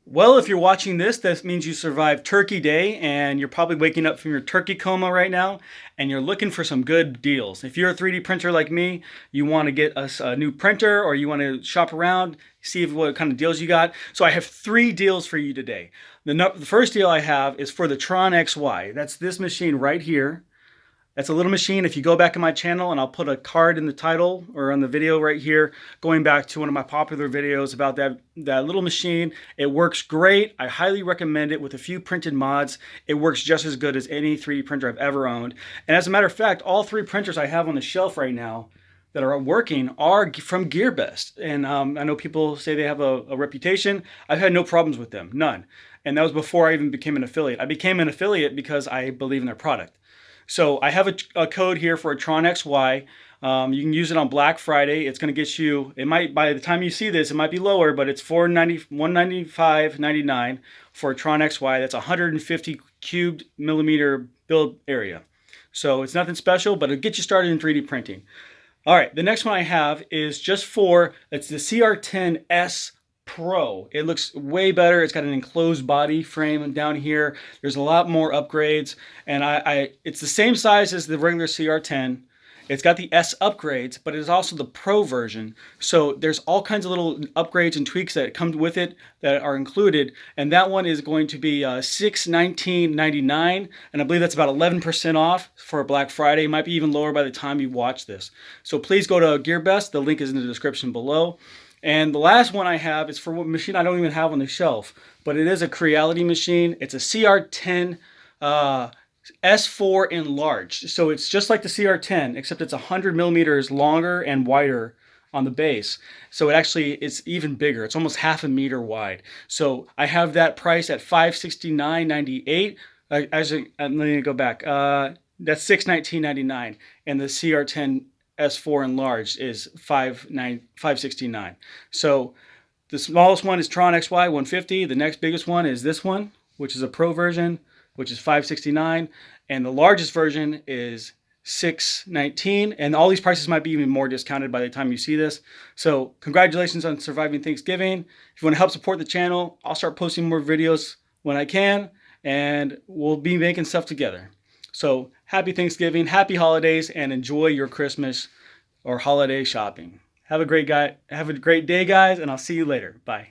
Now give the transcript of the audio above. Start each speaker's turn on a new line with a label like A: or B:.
A: Well, if you're watching this, this means you survived Turkey Day and you're probably waking up from your turkey coma right now and you're looking for some good deals. If you're a 3D printer like me, you want to get us a new printer or you want to shop around, see what kind of deals you got. So I have 3 deals for you today. The first deal I have is for the TronXY. That's this machine right here. That's a little machine. If you go back in my channel, and I'll put a card in the title or on the video right here, going back to one of my popular videos about that little machine. It works great. I highly recommend it with a few printed mods. It works just as good as any 3D printer I've ever owned. And as a matter of fact, all 3 printers I have on the shelf right now that are working are from GearBest. And I know people say they have a reputation. I've had no problems with them, none. And that was before I even became an affiliate. I became an affiliate because I believe in their product. So I have a code here for a TronXY. You can use it on Black Friday. It's going to get you, it might, by the time you see this, it might be lower, but it's $195.99 for a TronXY. That's 150 cubed millimeter build area. So it's nothing special, but it'll get you started in 3D printing. All right, the next one I have is just it's the CR10S Pro. It looks way better. It's got an enclosed body frame down here. There's a lot more upgrades, and it's the same size as the regular CR10. It's got the S upgrades, but it is also the Pro version. So there's all kinds of little upgrades and tweaks that come with it that are included, and that one is going to be $619.99, and I believe that's about 11% off for Black Friday. It might be even lower by the time you watch this. So please go to GearBest. The link is in the description below. And the last one I have is for a machine I don't even have on the shelf, but it is a Creality machine. It's a CR10 S4 enlarged. So it's just like the CR10, except it's 100 millimeters longer and wider on the base. So it's even bigger. It's almost half a meter wide. So I have that price at $569.98. Let me go back. That's $619.99, and the CR10 S4 enlarged is $569. So the smallest one is TronXY 150. The next biggest one is this one, which is a Pro version, which is $569, and the largest version is $619. And all these prices might be even more discounted by the time you see this. So congratulations on surviving Thanksgiving. If you want to help support the channel, I'll start posting more videos when I can, and we'll be making stuff together. So happy Thanksgiving, happy holidays, and enjoy your Christmas or holiday shopping. Have a great day, guys, and I'll see you later. Bye.